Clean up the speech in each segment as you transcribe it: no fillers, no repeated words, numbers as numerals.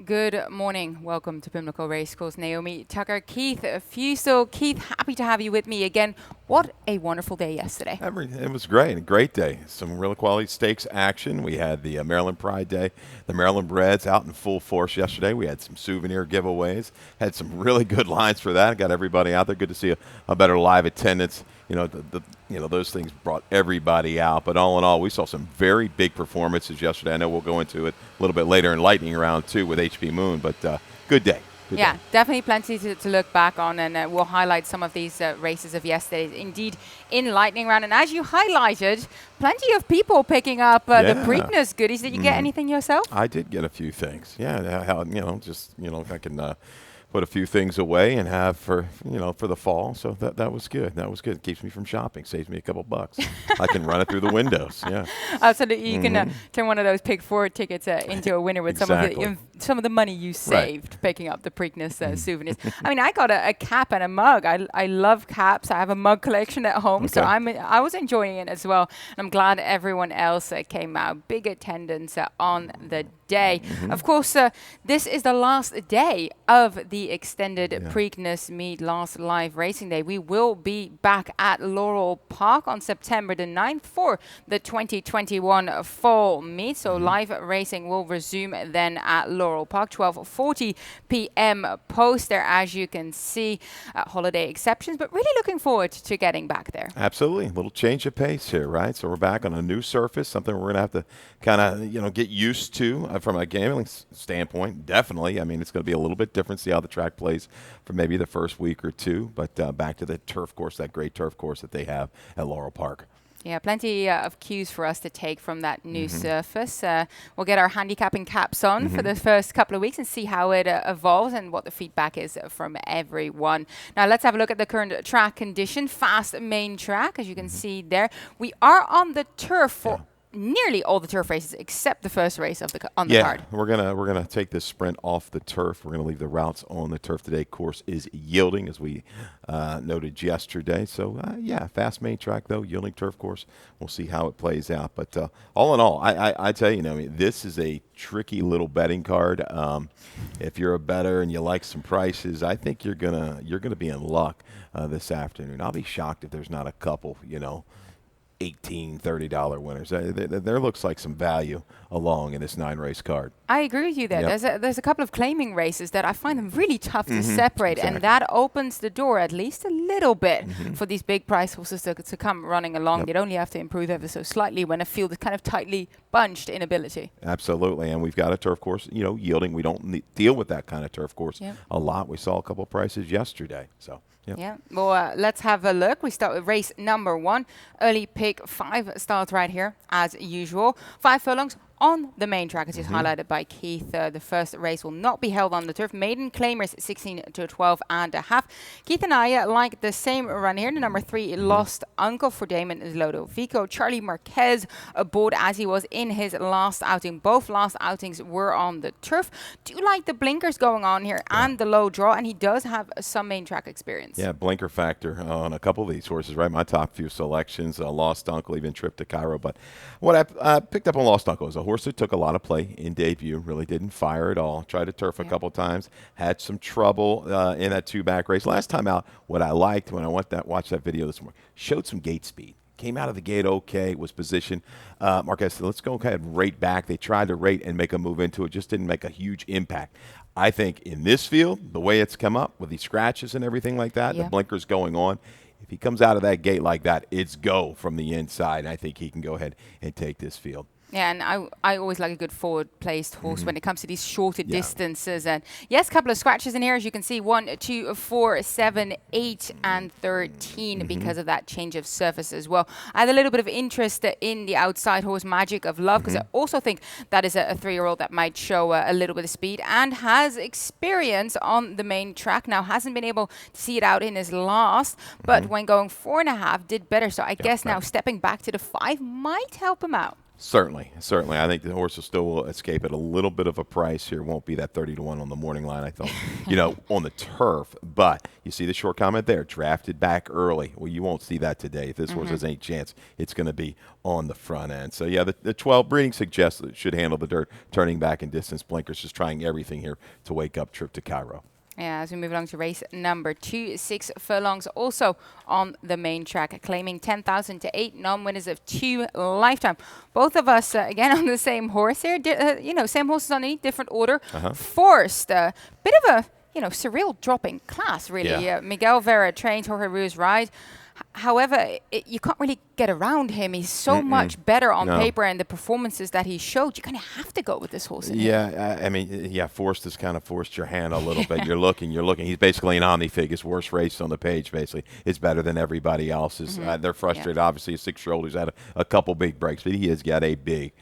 Good morning. Welcome to Pimlico Racecourse. Naomi, Tucker, Keith, Fusel. Keith, happy to have you with me again. What a wonderful day yesterday. It was great, a great day. Some real quality stakes action. We had the Maryland Pride Day, the Maryland Breds out in full force yesterday. We had some souvenir giveaways, had some really good lines for that. Got everybody out there. Good to see a better live attendance. Those things brought everybody out. But all in all, we saw some very big performances yesterday. I know we'll go into it a little bit later in Lightning Round 2 with HP Moon, but good day. Yeah, definitely plenty to look back on, and we'll highlight some of these races of yesterday. Indeed, in Lightning Round, and as you highlighted, plenty of people picking up the Preakness goodies. Did you get anything yourself? I did get a few things. Yeah, if I can put a few things away and have for the fall. So that was good. That was good. It keeps me from shopping. Saves me a couple bucks. I can run it through the windows. Yeah. Absolutely. You can turn one of those Pick 4 tickets into a winner with some of the money you saved picking up the Preakness souvenirs. I mean, I got a cap and a mug. I love caps. I have a mug collection at home, so I was enjoying it as well. And I'm glad everyone else came out. Big attendance on the day. Of course, this is the last day of the extended Preakness meet, last live racing day. We will be back at Laurel Park on September the 9th for the 2021 fall meet. So live racing will resume then at Laurel Park, 12:40 p.m. post there, as you can see. Holiday exceptions, but really looking forward to getting back there. Absolutely. A little change of pace here, right? So we're back on a new surface, something we're going to have to kind of, get used to from a gambling standpoint. Definitely. I mean, it's going to be a little bit different, see how the track plays for maybe the first week or two, but back to the turf course, that great turf course that they have at Laurel Park. Yeah, plenty of cues for us to take from that new surface. We'll get our handicapping caps on for the first couple of weeks and see how it evolves and what the feedback is from everyone. Now, let's have a look at the current track condition. Fast main track, as you can see there. We are on the turf for nearly all the turf races except the first race of the on the card. We're gonna take this sprint off the turf. We're gonna leave the routes on the turf today. Course is yielding, as we noted yesterday. So fast main track though, yielding turf course. We'll see how it plays out. But all in all, I tell you, this is a tricky little betting card. If you're a bettor and you like some prices, I think you're gonna be in luck this afternoon. I'll be shocked if there's not a couple, $18, $30 winners. There looks like some value along in this 9-race card. I agree with you there. There's a couple of claiming races that I find them really tough to separate, and that opens the door at least a little bit for these big price horses to come running along. They'd only have to improve ever so slightly when a field is kind of tightly bunched in ability. Absolutely, and we've got a turf course, yielding. We don't deal with that kind of turf course a lot. We saw a couple of prices yesterday, so. Yep. Yeah, well, let's have a look. We start with race number 1. Early pick 5 starts right here, as usual. 5 furlongs on the main track, as is highlighted by Keith. The first race will not be held on the turf. Maiden claimers 16 to 12 and a half. Keith and I like the same run here. The number 3 Lost Uncle for Damon Lodovico. Charlie Marquez aboard as he was in his last outing. Both last outings were on the turf. Do like the blinkers going on here and the low draw, and he does have some main track experience. Yeah, blinker factor on a couple of these horses, right? My top few selections, Lost Uncle, even trip to Cairo. But what I picked up on Lost Uncle is a horse that took a lot of play in debut, really didn't fire at all. Tried to turf a couple times, had some trouble in that 2-back race. Last time out, what I liked when I watched that video this morning, showed some gate speed. Came out of the gate okay, was positioned. Marquez said, let's go ahead and rate back. They tried to rate and make a move into it, just didn't make a huge impact. I think in this field, the way it's come up with these scratches and everything like that, the blinkers going on, if he comes out of that gate like that, it's go from the inside. And I think he can go ahead and take this field. Yeah, and I always like a good forward-placed horse when it comes to these shorter distances. And yes, a couple of scratches in here, as you can see, 1, 2, 4, 7, 8, and 13 because of that change of surface as well. I had a little bit of interest in the outside horse Magic of Love because I also think that is a 3-year-old that might show a little bit of speed and has experience on the main track. Now, hasn't been able to see it out in his last, but when going 4.5, did better. So I guess now stepping back to the 5 might help him out. Certainly. I think the horse will still escape at a little bit of a price here. Won't be that 30-1 on the morning line, I thought, on the turf. But you see the short comment there, drafted back early. Well, you won't see that today. If this horse has any chance, it's going to be on the front end. So, yeah, the 12 breeding suggests that it should handle the dirt, turning back in distance blinkers, just trying everything here to wake up Trip to Cairo. Yeah, as we move along to race number 2, 6 furlongs also on the main track, claiming 10,000 to 8 non-winners of 2 lifetime. Both of us, again, on the same horse here. Same horses on a different order. Forced, bit of a, surreal dropping class, really. Yeah. Miguel Vera trained, Jorge Ruiz ride. However, you can't really get around him. He's so much better on paper, and the performances that he showed, you kind of have to go with this horse. Forced has kind of forced your hand a little bit. You're looking. He's basically an omnifig. His worst race on the page, basically. It's better than everybody else's. They're frustrated, obviously, a 6-year-old who's had a couple big breaks, but he has got a big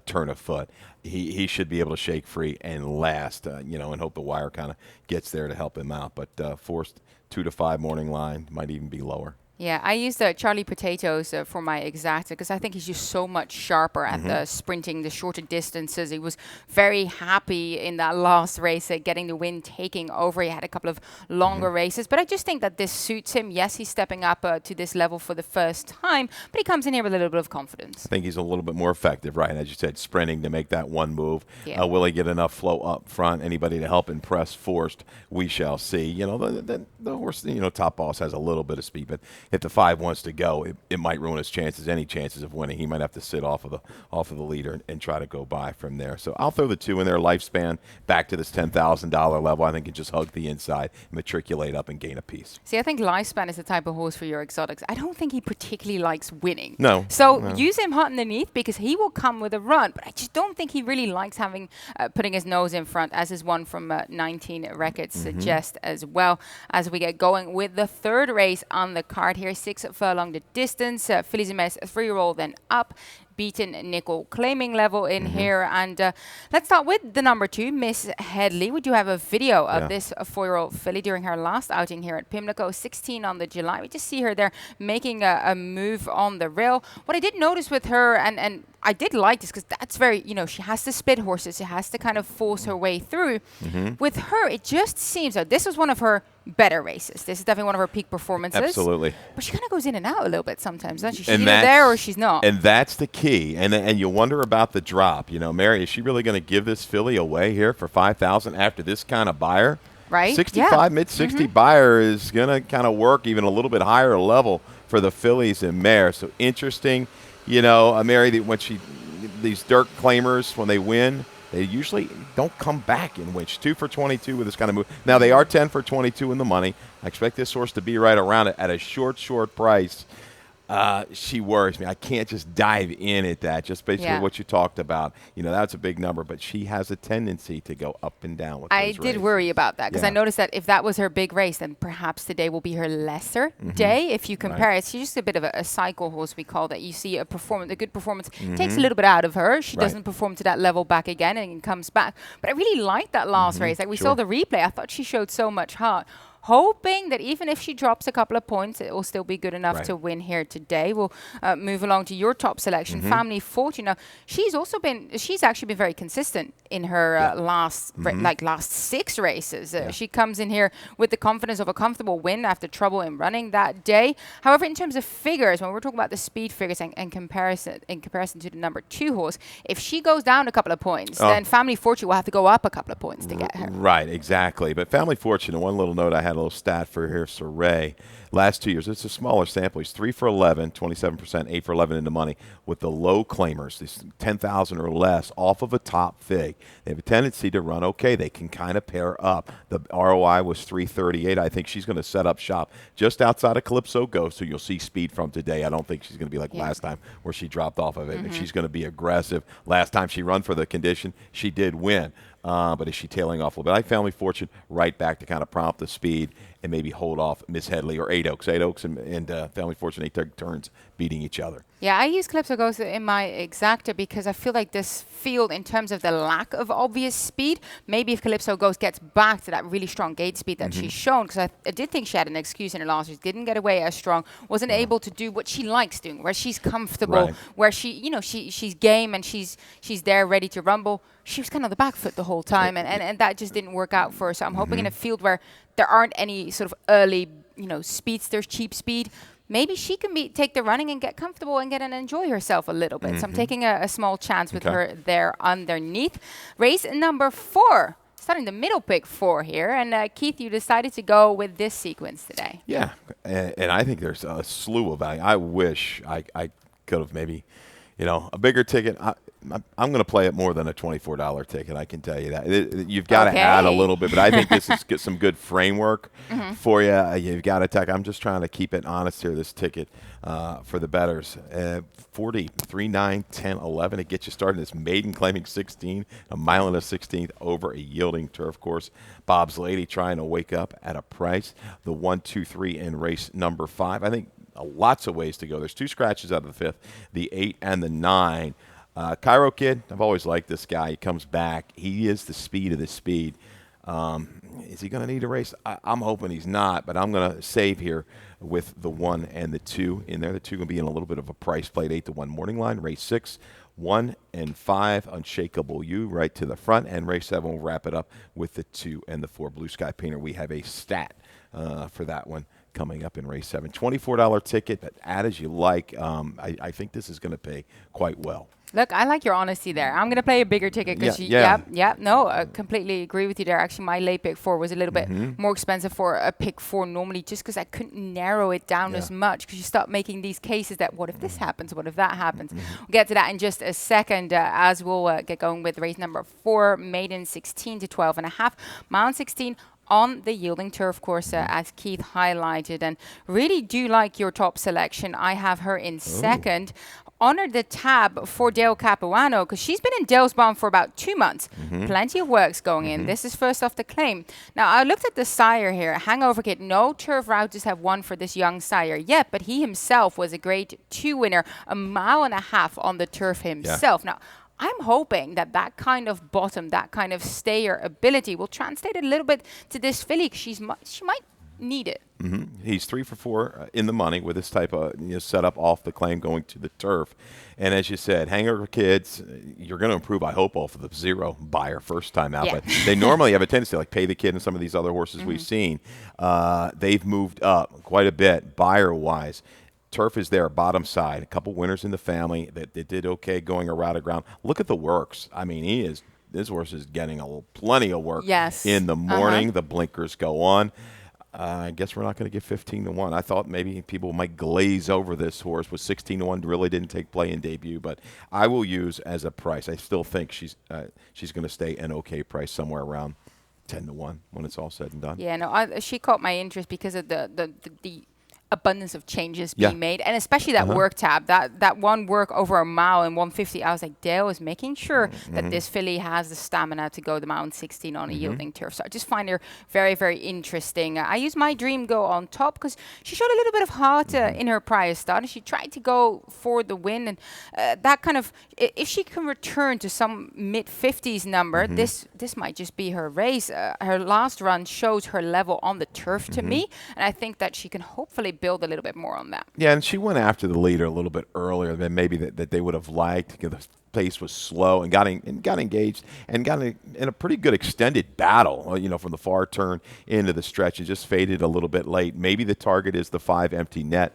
turn of foot. He should be able to shake free and last, and hope the wire kind of gets there to help him out. But forced 2 to 5 morning line, might even be lower. Yeah, I used Charlie Potatoes for my exacta because I think he's just so much sharper at the sprinting, the shorter distances. He was very happy in that last race getting the win, taking over. He had a couple of longer races, but I just think that this suits him. Yes, he's stepping up to this level for the first time, but he comes in here with a little bit of confidence. I think he's a little bit more effective, right? As you said, sprinting to make that one move. Yeah. Will he get enough flow up front? Anybody to help impress Forced? We shall see. The horse, Top Boss has a little bit of speed, but if the 5 wants to go, it might ruin his chances, any chances of winning. He might have to sit off of the leader and try to go by from there. So I'll throw the 2 in there. Lifespan back to this $10,000 level. I think it just hug the inside, matriculate up, and gain a piece. See, I think Lifespan is the type of horse for your exotics. I don't think he particularly likes winning. No. So use him hot underneath because he will come with a run. But I just don't think he really likes putting his nose in front, as his one from 19 Records suggest as well. As we get going with the 3rd race on the card here, 6 furlong the distance. Fillies and Mares 3-year-old then up. Beaten nickel claiming level in here. And let's start with the number 2, Miss Headley. We do have a video of this 4-year-old filly during her last outing here at Pimlico, 16 on the July. We just see her there making a move on the rail. What I did notice with her, and I did like this because that's very, she has to split horses. She has to kind of force her way through. With her, it just seems that this was one of her better races. This is definitely one of her peak performances. Absolutely. But she kind of goes in and out a little bit sometimes, doesn't she? She's either there or she's not. And that's the key. And you wonder about the drop. Mary, is she really going to give this filly away here for $5,000 after this kind of buyer? Right. 65, mid-60 buyer is going to kind of work even a little bit higher level for the fillies and mares. So interesting. Mary, these dirt claimers, when they win, they usually don't come back in which 2 for 22 with this kind of move. Now, they are 10 for 22 in the money. I expect this horse to be right around it at a short price. She worries me. I can't just dive in at that, just basically what you talked about. That's a big number, but she has a tendency to go up and down with those races. I did worry about that because I noticed that if that was her big race, then perhaps today will be her lesser day. If you compare it, she's just a bit of a cycle horse, we call that. You see a good performance takes a little bit out of her. She doesn't perform to that level back again and comes back. But I really liked that last race. Like we saw the replay. I thought she showed so much heart. Hoping that even if she drops a couple of points, it will still be good enough to win here today. We'll move along to your top selection, Family Fortune. Now, she's actually been very consistent in her last 6 races. She comes in here with the confidence of a comfortable win after trouble in running that day. However, in terms of figures, when we're talking about the speed figures in comparison to the number 2 horse, if she goes down a couple of points, then Family Fortune will have to go up a couple of points to get her. Right, exactly. But Family Fortune, one little note I had a little stat for here, Saray. Last 2 years, it's a smaller sample. He's 3 for 11, 27%, 8 for 11 in the money with the low claimers, these 10,000 or less off of a top fig. They have a tendency to run okay. They can kind of pair up. The ROI was 338. I think she's going to set up shop just outside of Calypso Ghost, so you'll see speed from today. I don't think she's going to be like last time where she dropped off of it. And she's going to be aggressive. Last time she run for the condition, she did win. But is she tailing off a little bit? I Family Fortune right back to kind of prompt the speed and maybe hold off Miss Headley or 8 Oaks. 8 Oaks and Family Fortune 8 turns beating each other. Yeah, I use Calypso Ghost in my exacta because I feel like this field, in terms of the lack of obvious speed, maybe if Calypso Ghost gets back to that really strong gate speed that she's shown, because I did think she had an excuse in her last race, didn't get away as strong, wasn't able to do what she likes doing, where she's comfortable, where she's game and she's there ready to rumble. She was kind of on the back foot the whole time, and that just didn't work out for her. So I'm hoping in a field where there aren't any sort of early, speedsters, cheap speed, maybe she can take the running and get comfortable and enjoy herself a little bit. So I'm taking a small chance with her there underneath. Race number 4. Starting the middle pick 4 here. And Keith, you decided to go with this sequence today. Yeah, and I think there's a slew of value. I wish I could have maybe, a bigger ticket. I'm going to play it more than a $24 ticket. I can tell you that. You've got to add a little bit, but I think this is some good framework for you. You've got to attack. I'm just trying to keep it honest here, this ticket for the bettors. 40, 3, 9, 10, 11. It gets you started. This maiden claiming 16, a mile and a 16th over a yielding turf course. Bob's Lady trying to wake up at a price. The 1, 2, 3 in race number 5. I think lots of ways to go. There's 2 scratches out of the 5th, the 8 and the 9. Cairo Kid, I've always liked this guy. He comes back. He is the speed of the speed. Is he going to need a race? I'm hoping he's not, but I'm going to save here with the 1 and the 2 in there. The 2 going to be in a little bit of a price plate, 8-1 morning line. Race 6, 1 and 5, Unshakable You right to the front. And race 7 will wrap it up with the 2 and the 4, Blue Sky Painter. We have a stat for that one coming up in race 7. $24 ticket, but add as you like. I think this is going to pay quite well. Look, I like your honesty there. I'm going to play a bigger ticket because I completely agree with you there. Actually, my late pick 4 was a little bit more expensive for a pick 4 normally, just because I couldn't narrow it down as much, because you start making these cases that what if this happens, what if that happens. We'll get to that in just a second as we'll get going with race number 4, maiden 16 to 12.5, mile 16 on the yielding turf course, as Keith highlighted, and really do like your top selection. I have her in second. Honor the tab for Dale Capuano, because she's been in Dale's barn for about 2 months. Plenty of works going in. This is first off the claim. Now, I looked at the sire here. Hangover Kid. No turf routers have won for this young sire yet, but he himself was a grade 2 winner, a mile and a half on the turf himself. Now, I'm hoping that kind of bottom, that kind of stayer ability will translate a little bit to this filly, because she might need it. He's 3 for 4 in the money with this type of setup off the claim going to the turf. And as you said, Hangover Kids, you're going to improve, I hope, off of the 0 buyer first time out. But they normally have a tendency to like Pay the Kid and some of these other horses we've seen. They've moved up quite a bit buyer-wise. Turf is there, bottom side. A couple winners in the family that did okay going around the ground. Look at the works. I mean, this horse is getting plenty of work in the morning. The blinkers go on. I guess we're not going to get 15-1. I thought maybe people might glaze over this horse with 16-1. Really didn't take play in debut, but I will use as a price. I still think she's going to stay an okay price somewhere around 10-1 when it's all said and done. Yeah, no, she caught my interest because of the abundance of changes being made, and especially that work tab, that one work over a mile and 150. I was like, Dale is making sure that this filly has the stamina to go the mile and 16 on a yielding turf. So I just find her very, very interesting. I use My Dream Go on top because she showed a little bit of heart in her prior start, and she tried to go for the win, and that kind of, if she can return to some mid-50s number, this might just be her race. Her last run shows her level on the turf to me, and I think that she can hopefully build a little bit more on that. Yeah, and she went after the leader a little bit earlier than maybe that they would have liked. The pace was slow and got engaged and got in a pretty good extended battle, from the far turn into the stretch. It just faded a little bit late. Maybe the target is the 5 empty net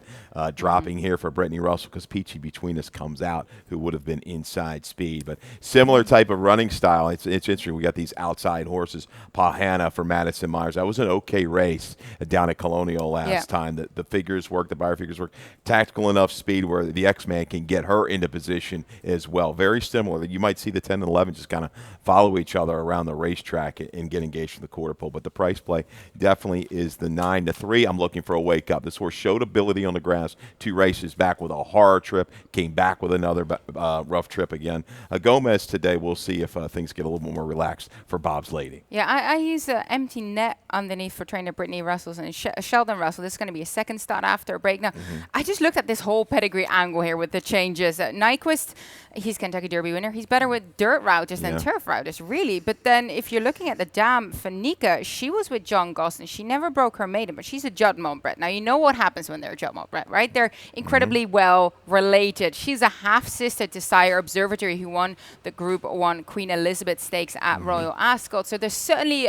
dropping here for Brittany Russell, because Peachy Between Us comes out, who would have been inside speed. But similar type of running style. It's interesting. We got these outside horses. Pahana for Madison Myers. That was an okay race down at Colonial last time. The figures work, the buyer figures work. Tactical enough speed where the X-Man can get her into position as well. Very similar. You might see the 10 and 11 just kind of follow each other around the racetrack and get engaged in the quarter pole. But the price play definitely is the 9-3. I'm looking for a wake up. This horse showed ability on the grass 2 races back with a horror trip, came back with another rough trip again. Gomez today, we'll see if things get a little more relaxed for Bob's Lady. Yeah, I use empty net underneath for trainer Brittany Russell and Sheldon Russell. This is going to be a second start after a break. Now, I just looked at this whole pedigree angle here with the changes. Nyquist, he's Kentucky Derby winner. He's better with dirt routers than turf routers, really. But then if you're looking at the dam, Fanica, she was with John Gosden. She never broke her maiden, but she's a Juddmonte bred. Now, you know what happens when they're a Juddmonte bred, right? They're incredibly well related. She's a half-sister to Sire Observatory, who won the Group 1 Queen Elizabeth Stakes at Royal Ascot. So there's certainly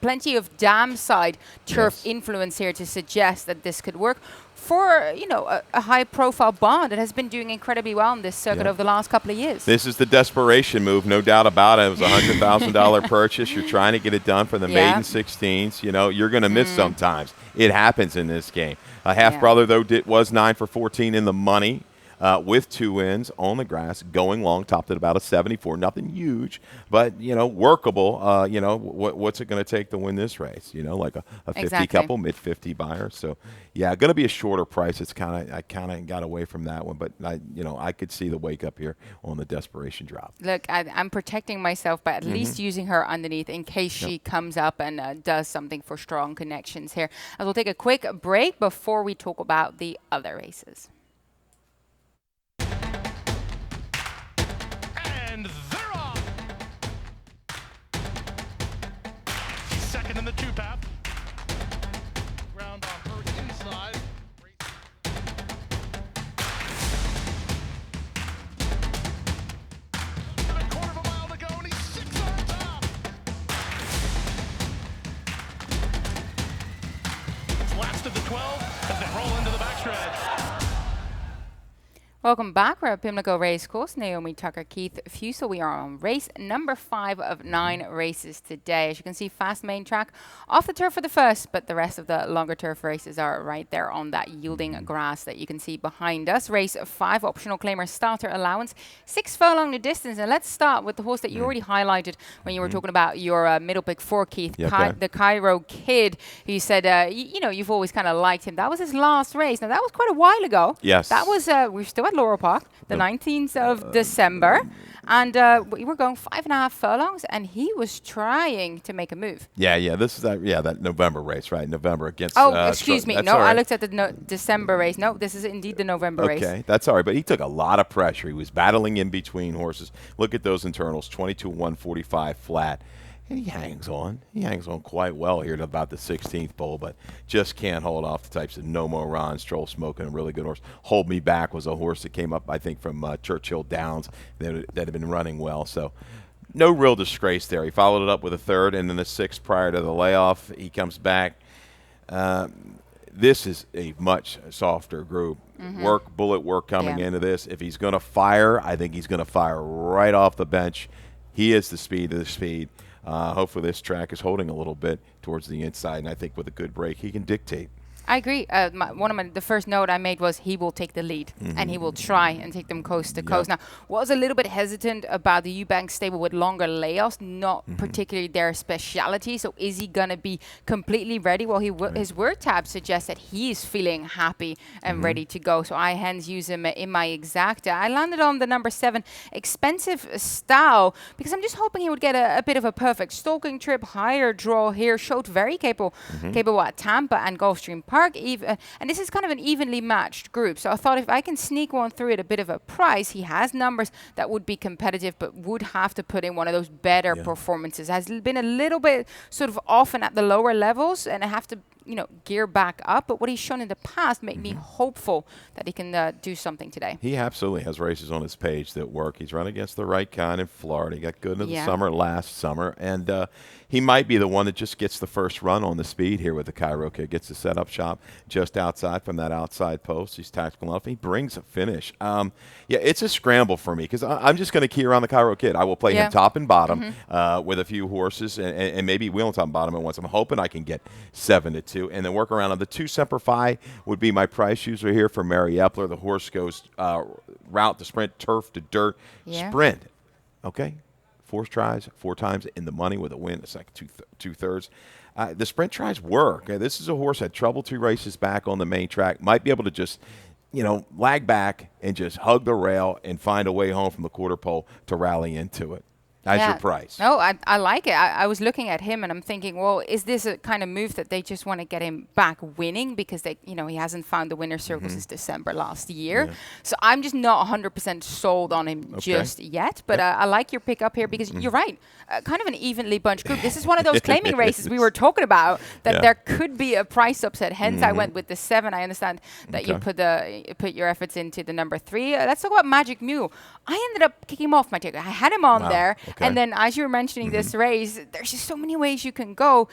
plenty of dam side turf influence here to suggest that this could work for, you know, a high-profile bond that has been doing incredibly well in this circuit over the last couple of years. This is the desperation move, no doubt about it. It was a $100,000 purchase. You're trying to get it done for the maiden 16s. You know, you're going to miss sometimes. It happens in this game. A half-brother, though, was 9 for 14 in the money. With 2 wins on the grass, going long, topped at about a 74. Nothing huge, but, you know, workable. You know, what's it going to take to win this race? You know, like a 50 couple, mid-50 buyer. So, yeah, going to be a shorter price. It's I kind of got away from that one, but, I could see the wake up here on the desperation drop. Look, I'm protecting myself by at least using her underneath in case she comes up and does something for strong connections here. And we'll take a quick break before we talk about the other races. And they're off. Second in the 2-path. Ground on her inside. A quarter of a mile to go, and he's 6 on top. It's last of the 12 as they roll into the backstretch. Welcome back. We're at Pimlico Racecourse. Naomi Tucker, Keith Fusel. We are on race number 5 of 9 races today. As you can see, fast main track off the turf for the first, but the rest of the longer turf races are right there on that yielding grass that you can see behind us. Race 5, optional claimer starter allowance, 6 furlong the distance. And let's start with the horse that you already highlighted when you were talking about your middle pick 4, Keith, the Cairo Kid. You said, you know, you've always kind of liked him. That was his last race. Now, that was quite a while ago. Yes. That was, we're still at Laurel Park, the 19th of December, and we were going 5.5 furlongs, and he was trying to make a move. This is that November race, right? November against. Excuse me. No, I looked at the December race. No, this is indeed the November race. Okay, that's all right. But he took a lot of pressure. He was battling in between horses. Look at those internals: 22-145 flat. And he hangs on. He hangs on quite well here to about the 16th pole, but just can't hold off the types of No More Ron, Stroll Smoking, a really good horse. Hold Me Back was a horse that came up, I think, from Churchill Downs that had been running well. So no real disgrace there. He followed it up with a 3rd and then the 6th prior to the layoff. He comes back. This is a much softer group. Bullet work coming into this. If he's going to fire, I think he's going to fire right off the bench. He is the speed of the speed. Hopefully this track is holding a little bit towards the inside, and I think with a good break, he can dictate. I agree. The first note I made was he will take the lead and he will try and take them coast to coast. Now, was a little bit hesitant about the Eubank stable with longer layoffs, not particularly their speciality. So is he going to be completely ready? Well, his word tab suggests that he is feeling happy and ready to go. So I hence use him in my exacta. I landed on the number 7, Expensive Style, because I'm just hoping he would get a bit of a perfect stalking trip, higher draw here, showed very capable at Tampa and Gulfstream Park. And this is kind of an evenly matched group. So I thought if I can sneak one through at a bit of a price, he has numbers that would be competitive, but would have to put in one of those better performances. Has been a little bit sort of often at the lower levels, and I have to, gear back up. But what he's shown in the past made me hopeful that he can do something today. He absolutely has races on his page that work. He's run against the right kind in Florida. He got good in the summer last summer, and he might be the one that just gets the first run on the speed here with the Cairo Kid. Gets the setup shop just outside from that outside post. He's tactical enough. He brings a finish. It's a scramble for me because I'm just going to key around the Cairo Kid. I will play him top and bottom with a few horses and maybe wheel on top and bottom at once. I'm hoping I can get 7-2 and then work around on the 2 Semper Fi would be my price user here for Mary Epler. The horse goes route to sprint, turf to dirt, sprint. Okay. 4 tries, 4 times in the money with a win. It's like two-thirds. The sprint tries work. This is a horse that had trouble 2 races back on the main track. Might be able to just, lag back and just hug the rail and find a way home from the quarter pole to rally into it. as your price. No, I like it. I was looking at him and I'm thinking, well, is this a kind of move that they just want to get him back winning because he hasn't found the winner's circle since December last year. Yeah. So I'm just not 100% sold on him just yet. But I like your pick up here because you're right. Kind of an evenly bunched group. This is one of those claiming races we were talking about that there could be a price upset. Hence, I went with the 7. I understand that you put your efforts into the number 3. Let's talk about Magic Mule. I ended up kicking him off my ticket. I had him on there. And then as you were mentioning this race, there's just so many ways you can go.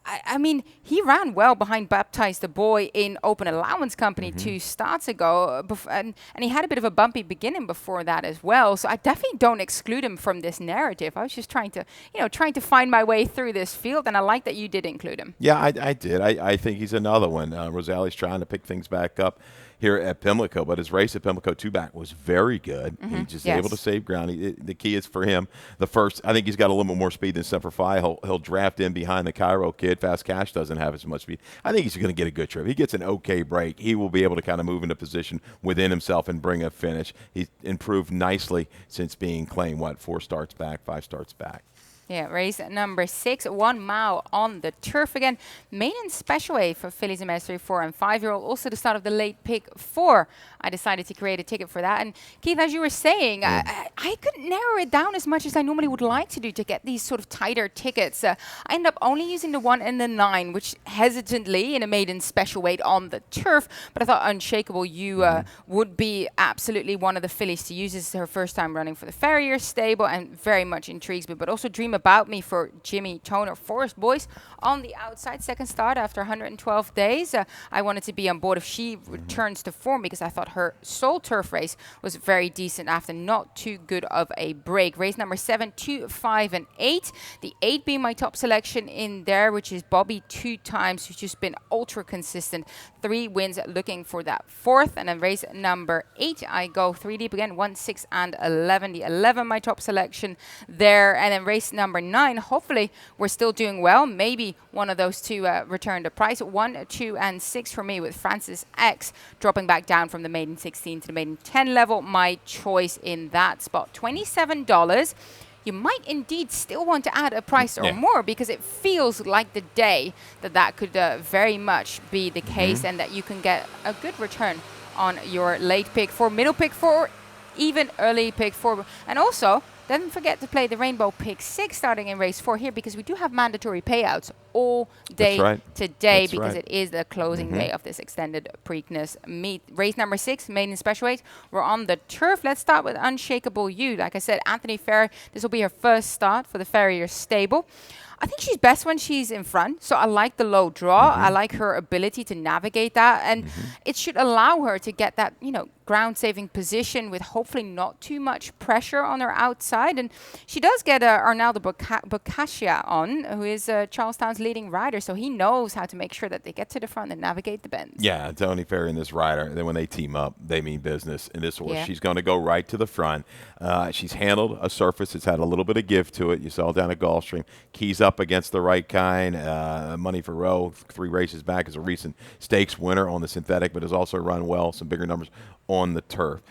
I mean, he ran well behind Baptize the Boy in Open Allowance Company 2 starts ago. And he had a bit of a bumpy beginning before that as well. So I definitely don't exclude him from this narrative. I was just trying to find my way through this field. And I like that you did include him. Yeah, I did. I think he's another one. Rosali's trying to pick things back up here at Pimlico, but his race at Pimlico 2-back was very good. He's just able to save ground. The key is for him, I think he's got a little bit more speed than Semper Fi. He'll draft in behind the Cairo kid. Fast Cash doesn't have as much speed. I think he's going to get a good trip. He gets an okay break. He will be able to kind of move into position within himself and bring a finish. He's improved nicely since being claimed, 4 starts back, 5 starts back. Yeah, race number 6, 1 mile on the turf again. Maiden special weight for fillies and mares 3, 4, and 5-year-old. Also the start of the late pick 4. I decided to create a ticket for that. And Keith, as you were saying, I couldn't narrow it down as much as I normally would like to do to get these sort of tighter tickets. I ended up only using the 1 and the 9, which hesitantly in a maiden special weight on the turf. But I thought Unshakable You would be absolutely one of the fillies to use. This is her first time running for the Farrier stable and very much intrigues me. But also Dream About Me for Jimmy Toner. Forest Boys on the outside, second start after 112 days. I wanted to be on board if she returns to form because I thought her sole turf race was very decent after not too good of a break. Race number 7, 2, 5, and 8. The 8 being my top selection in there, which is Bobby 2 times, who's just been ultra consistent. 3 wins, looking for that 4th. And then race number 8, I go 3 deep again, 1, 6, and 11. The 11, my top selection there. And then race number 9, hopefully we're still doing well. Maybe one of those 2 return the price. 1, 2, and 6 for me, with Francis X dropping back down from the maiden 16 to the maiden 10 level. My choice in that spot. $27. You might indeed still want to add a price or more because it feels like the day that could very much be the case and that you can get a good return on your late pick 4, middle pick 4, even early pick 4. And also, don't forget to play the Rainbow Pick 6 starting in race 4 here because we do have mandatory payouts all day today because it is the closing day of this extended Preakness meet. Race number 6, maiden special weight. We're on the turf. Let's start with Unshakable You. Like I said, Anthony Ferrer, this will be her first start for the Farrier stable. I think she's best when she's in front, so I like the low draw. I like her ability to navigate that, and it should allow her to get that, ground-saving position with hopefully not too much pressure on her outside. And she does get Arnaldo Boccaccia on, who is Charlestown's leading rider, so he knows how to make sure that they get to the front and navigate the bends. Yeah, Tony Ferry and this rider, then when they team up, they mean business. In this horse, she's going to go right to the front. She's handled a surface that's had a little bit of give to it. You saw down at Gulfstream. Keys up against the right kind. Money for Row, 3 races back, is a recent stakes winner on the synthetic, but has also run well, some bigger numbers on the turf.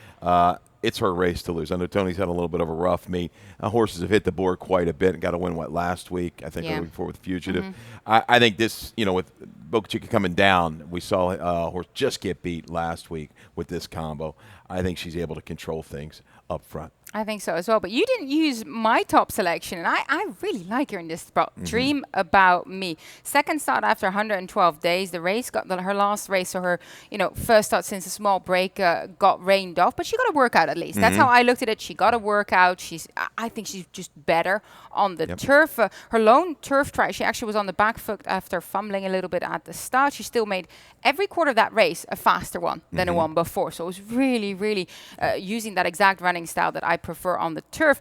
It's her race to lose. I know Tony's had a little bit of a rough meet. Horses have hit the board quite a bit and got a win, last week? I think the week before with Fugitive. I think this, with Boca Chica coming down, we saw a horse just get beat last week with this combo. I think she's able to control things up front. I think so as well. But you didn't use my top selection, and I really like her in this spot. Dream About Me. Second start after 112 days. The race got her last race, so her first start since a small break got rained off. But she got a workout at least. That's how I looked at it. She got a workout. I think she's just better on the turf. Her lone turf try, she actually was on the back foot after fumbling a little bit at the start. She still made every quarter of that race a faster one than the one before. So it was really, really using that exact running style that I prefer on the turf.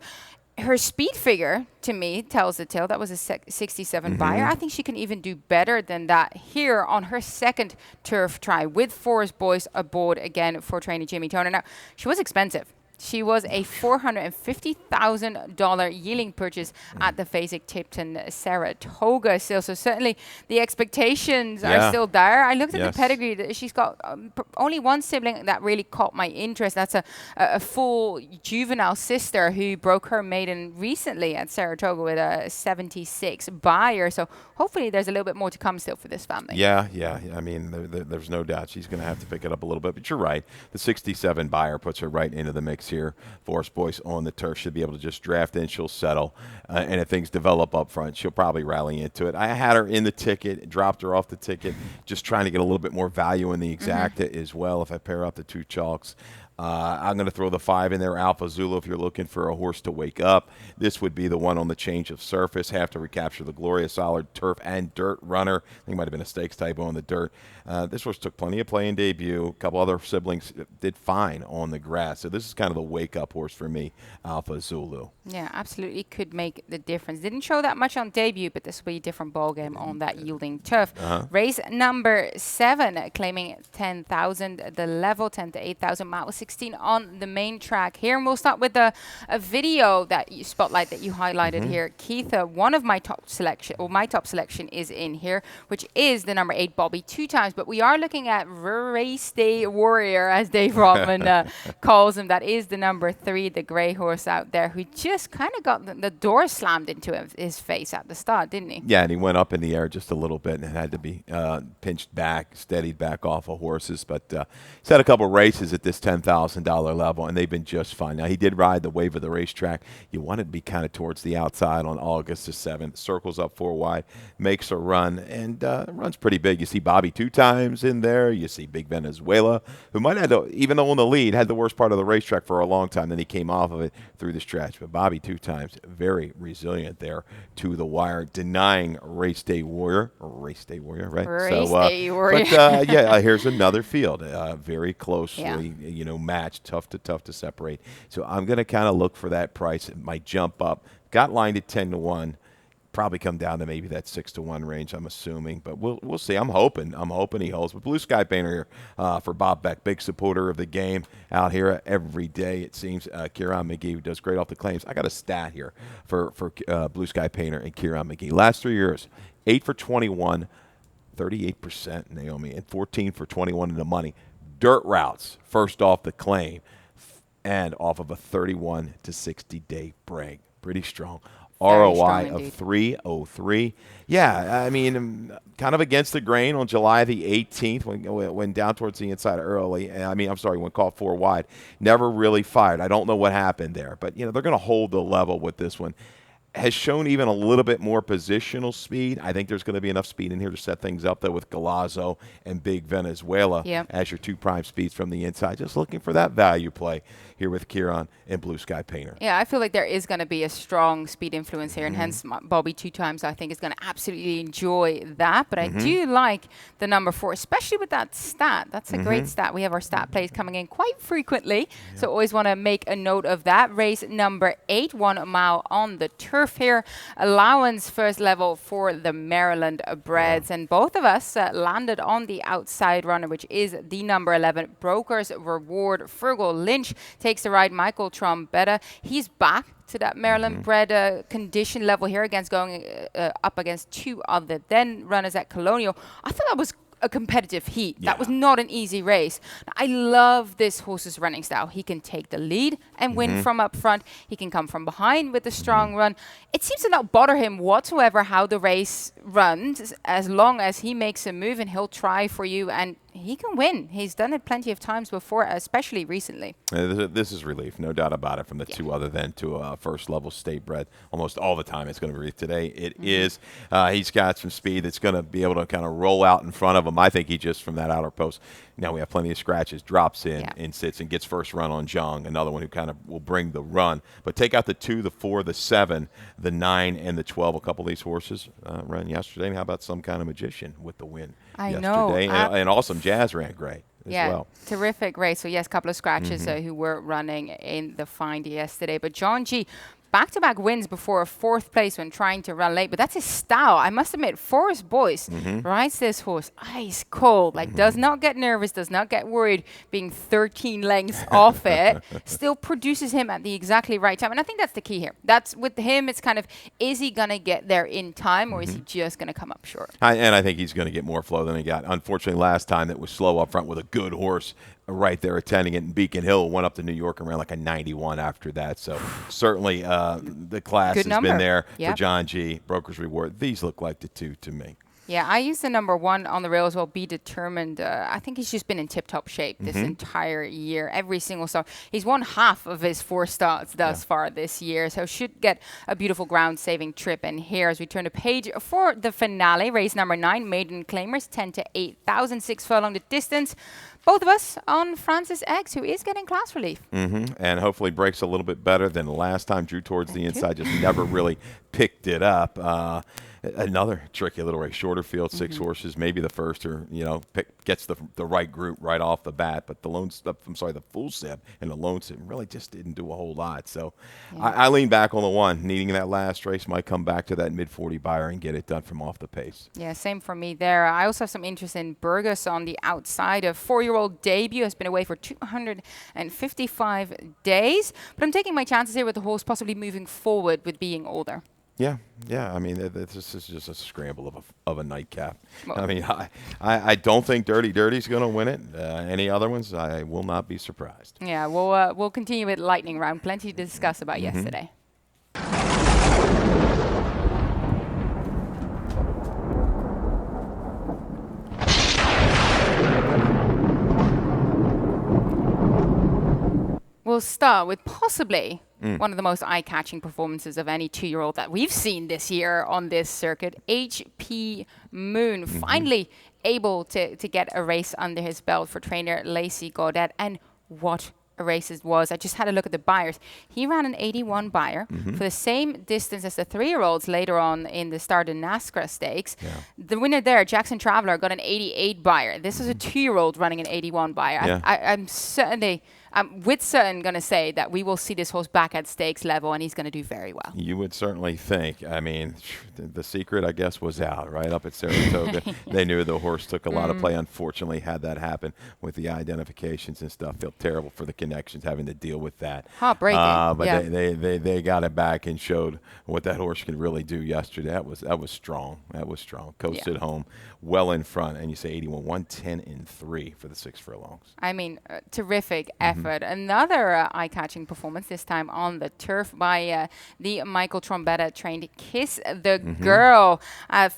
Her speed figure, to me, tells the tale. That was a 67 buyer. I think she can even do better than that here on her second turf try with Forest Boys aboard again for trainer Jimmy Toner. Now, she was expensive. She was a $450,000 yielding purchase at the Fasig-Tipton Saratoga sale. So certainly the expectations are still there. I looked at the pedigree. She's got only one sibling that really caught my interest. That's a full juvenile sister who broke her maiden recently at Saratoga with a 76 buyer. So hopefully there's a little bit more to come still for this family. Yeah. I mean, there's no doubt she's going to have to pick it up a little bit. But you're right. The 67 buyer puts her right into the mix here. Forest Boyce on the turf should be able to just draft in. She'll settle. And if things develop up front, she'll probably rally into it. I had her in the ticket, dropped her off the ticket, just trying to get a little bit more value in the exacta as well if I pair up the two chalks. I'm going to throw the 5 in there, Alpha Zulu, if you're looking for a horse to wake up. This would be the one on the change of surface. Have to recapture the Gloria Solid turf and dirt runner. I think it might have been a stakes typo on the dirt. This horse took plenty of play in debut. A couple other siblings did fine on the grass. So this is kind of the wake-up horse for me, Alpha Zulu. Yeah, absolutely could make the difference. Didn't show that much on debut, but this will be a different ballgame on that yielding turf. Race number 7, claiming 10,000, the level 10 to 8,000, mile 16 on the main track here. And we'll start with a video that you spotlight that you highlighted here. Keith, one of my top selection, or my top selection is in here, which is the number 8, Bobby, 2 times. But we are looking at Race Day Warrior, as Dave Rodman calls him. That is the number 3, the gray horse out there, who just kind of got the door slammed into his face at the start, didn't he? Yeah, and he went up in the air just a little bit and had to be pinched back, steadied back off of horses. But he's had a couple races at this $10,000 level, and they've been just fine. Now, he did ride the wave of the racetrack. You want it to be kind of towards the outside on August the 7th. Circles up 4 wide, makes a run, and runs pretty big. You see Bobby 2 times in there. You see Big Venezuela, who might have, even though on the lead, had the worst part of the racetrack for a long time. Then he came off of it through the stretch. But Bobby 2 times, very resilient there to the wire, denying Race Day Warrior, right? Day Warrior. But here's another field, very closely, matched, tough to separate. So I'm going to kind of look for that price. It might jump up. Got lined at 10 to 1. Probably come down to maybe that 6 to 1 range, I'm assuming, but we'll see. I'm hoping he holds. But Blue Sky Painter here for Bob Beck, big supporter of the game out here every day. It seems Kieran McGee, who does great off the claims. I got a stat here for Blue Sky Painter and Kieran McGee. Last 3 years, 8 for 21, 38%, Naomi, and 14 for 21 in the money. Dirt routes, first off the claim, and off of a 31 to 60 day break. Pretty strong. ROI of 303. Yeah, I mean, kind of against the grain on July the 18th when down towards the inside early. When caught 4 wide. Never really fired. I don't know what happened there. But, they're going to hold the level with this one. Has shown even a little bit more positional speed. I think there's going to be enough speed in here to set things up, though, with Galazzo and Big Venezuela as your 2 prime speeds from the inside. Just looking for that value play here with Kieran and Blue Sky Painter. Yeah, I feel like there is going to be a strong speed influence here, and hence Bobby 2 times I think is going to absolutely enjoy that. But I do like the number 4, especially with that stat. That's a great stat. We have our stat plays coming in quite frequently, so always want to make a note of that. Race number 8, 1 mile on the turf here. Allowance first level for the Maryland breds, and both of us landed on the outside runner, which is the number 11, Broker's Reward. Fergal Lynch takes the ride. Michael Trombetta, he's back to that Maryland bred condition level here against going up against 2 of the then runners at Colonial. I thought that was a competitive heat. That was not an easy race. I love this horse's running style. He can take the lead and win from up front. He can come from behind with a strong run. It seems to not bother him whatsoever how the race runs, as long as he makes a move and he'll try for you, and he can win. He's done it plenty of times before, especially recently. This is relief, no doubt about it, from the 2 other than to a first-level state bred. Almost all the time it's going to be relief. Today it is. He's got some speed that's going to be able to kind of roll out in front of him. I think he just, from that outer post, now we have plenty of scratches, drops in and sits and gets first run on Zhang, another one who kind of will bring the run. But take out the 2, the 4, the 7, the 9, and the 12. A couple of these horses ran yesterday. And how about some kind of magician with the win yesterday? And awesome Jazz ran great as well. Terrific race. So, yes, a couple of scratches who were running in the find yesterday. But John G., back-to-back wins before a 4th place when trying to run late, but that's his style. I must admit, Forest Boys rides this horse ice cold, like does not get nervous, does not get worried being 13 lengths off it, still produces him at the exactly right time. And I think that's the key here. That's with him, it's kind of, is he going to get there in time or is he just going to come up short? And I think he's going to get more flow than he got. Unfortunately, last time it was slow up front with a good horse right there attending it, and Beacon Hill went up to New York and ran like a 91 after that. So certainly the class has been there for John G. Broker's Reward. These look like the 2 to me. Yeah, I use the number 1 on the rail as well, Be Determined. I think he's just been in tip-top shape this entire year. Every single start. He's won half of his 4 starts thus far this year, so should get a beautiful ground-saving trip in here as we turn the page for the finale. Race number 9, Maiden Claimers, 10 to 8,000, 6 furlong the distance. Both of us on Francis X, who is getting class relief. And hopefully breaks a little bit better than last time. Drew towards the inside, just never really picked it up. Another tricky little race, shorter field, 6 horses, maybe the first, or gets the right group right off the bat. But the full sip and the lone sip really just didn't do a whole lot. So I lean back on the 1, needing that last race, might come back to that mid-40 buyer and get it done from off the pace. Yeah, same for me there. I also have some interest in Burgos on the outside. A 4-year-old debut, has been away for 255 days. But I'm taking my chances here with the horse possibly moving forward with being older. Yeah. I mean, this is just a scramble of a nightcap. Well, I mean, I don't think Dirty's going to win it. Any other ones, I will not be surprised. Yeah, we'll continue with lightning round. Plenty to discuss about yesterday. We'll start with possibly one of the most eye-catching performances of any 2-year-old that we've seen this year on this circuit. HP Moon finally able to get a race under his belt for trainer Lacey Gaudet. And what a race it was. I just had a look at the buyers. He ran an 81 buyer for the same distance as the 3-year-olds later on in the Start in NASCAR Stakes. The winner there, Jackson Traveler, got an 88 buyer. This is a 2-year-old running an 81 buyer. I'm certainly... I'm with certain going to say that we will see this horse back at stakes level, and he's going to do very well. You would certainly think. I mean, the secret, I guess, was out right up at Saratoga. They knew the horse took a lot of play. Unfortunately, had that happen with the identifications and stuff. Feel terrible for the connections having to deal with that. Heartbreaking. But they got it back and showed what that horse can really do yesterday. That was strong. That was strong. Coasted home, well in front, and you say 81, 110-3 for the 6 furlongs. I mean, terrific effort. Another eye-catching performance, this time on the turf by the Michael Trombetta-trained Kiss the Girl.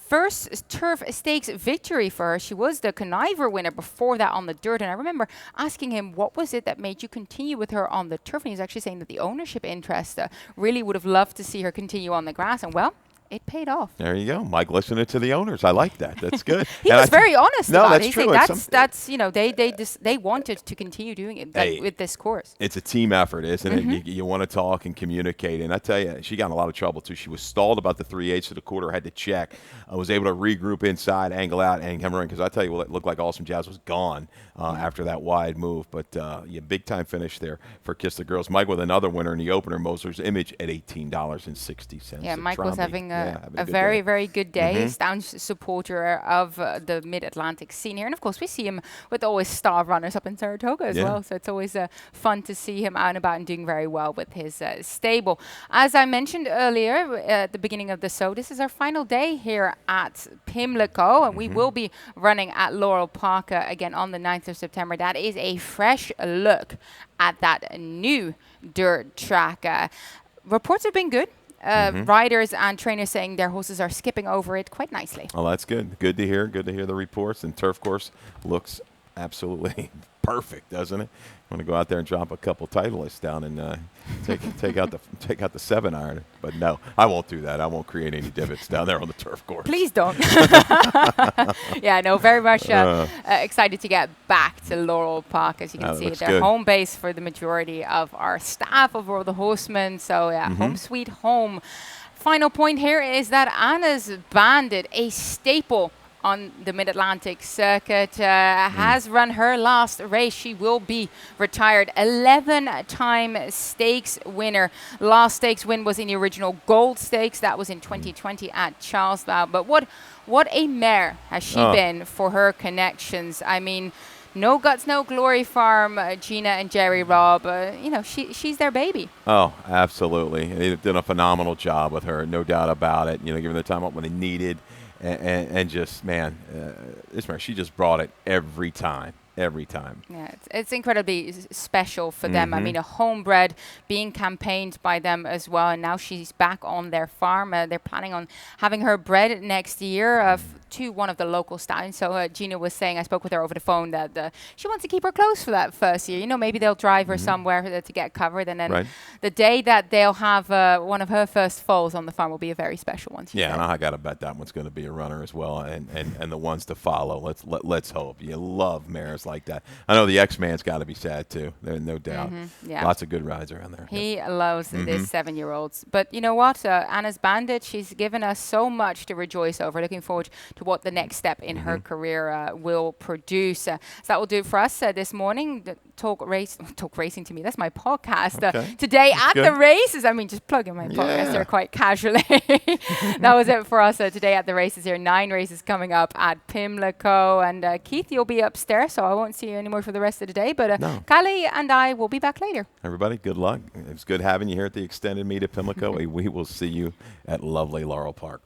First turf stakes victory for her. She was the Conniver winner before that on the dirt. And I remember asking him, what was it that made you continue with her on the turf? And he's actually saying that the ownership interest really would have loved to see her continue on the grass. And well, it paid off. There you go, Mike. Listening to the owners, I like that. That's good. He was very honest about it. That's true. That's they wanted to continue doing it with this course. It's a team effort, isn't it? You want to talk and communicate. And I tell you, she got in a lot of trouble too. She was stalled about the 3/8 of the quarter, had to check. I was able to regroup inside, angle out, and come around. Because I tell you, it looked like Awesome Jazz was gone after that wide move. But big time finish there for Kiss the Girls. Mike with another winner in the opener, Moser's Image at $18.60. Yeah, Mike was having a very, very good day. Staunch supporter of the Mid-Atlantic scene here. And, of course, we see him with always star runners up in Saratoga as well. So it's always fun to see him out and about and doing very well with his stable. As I mentioned earlier at the beginning of the show, this is our final day here at Pimlico. And we will be running at Laurel Park again on the 9th of September. That is a fresh look at that new dirt track. Reports have been good. Riders and trainers saying their horses are skipping over it quite nicely. Well, that's good. Good to hear. Good to hear the reports. And turf course looks absolutely perfect, doesn't it? I'm going to go out there and drop a couple Titleists down and take out the 7-iron. But no, I won't do that. I won't create any divots down there on the turf course. Please don't. Yeah, no, very much excited to get back to Laurel Park. As you can see, they're home base for the majority of our staff, of all the horsemen. So, home sweet home. Final point here is that Anna's Bandit, a staple on the Mid-Atlantic circuit, has run her last race. She will be retired. 11-time stakes winner. Last stakes win was in the original Gold Stakes. That was in 2020 at Charlestown. But what a mare has she been for her connections. I mean, no guts, no glory farm, Gina and Jerry Robb. She's their baby. Oh, absolutely. They did a phenomenal job with her, no doubt about it. Giving the time up when they needed. And just, man, this mare, she just brought it every time. Every time. Yeah, it's incredibly special for them. I mean, a homebred being campaigned by them as well. And now she's back on their farm. They're planning on having her bred next year to one of the local stallions. So Gina was saying, I spoke with her over the phone, that she wants to keep her close for that first year. Maybe they'll drive her somewhere to get covered. And then the day that they'll have one of her first foals on the farm will be a very special one. Yeah, and I got to bet that one's going to be a runner as well. And the ones to follow, let's hope. You love mares like that. I know the X-Man's got to be sad too. There's no doubt. Yeah. Lots of good rides around there. He loves this 7-year-olds. But you know what? Anna's Bandit, she's given us so much to rejoice over. Looking forward to what the next step in her career will produce. So that will do it for us this morning. Talk racing to me. That's my podcast. Today at the races. I mean, just plugging my podcast there quite casually. That was it for us today at the races here. 9 races coming up at Pimlico. And Keith, you'll be upstairs, so I won't see you anymore for the rest of the day. But Kylie and I will be back later. Everybody, good luck. It's good having you here at the extended meet at Pimlico. We will see you at lovely Laurel Park.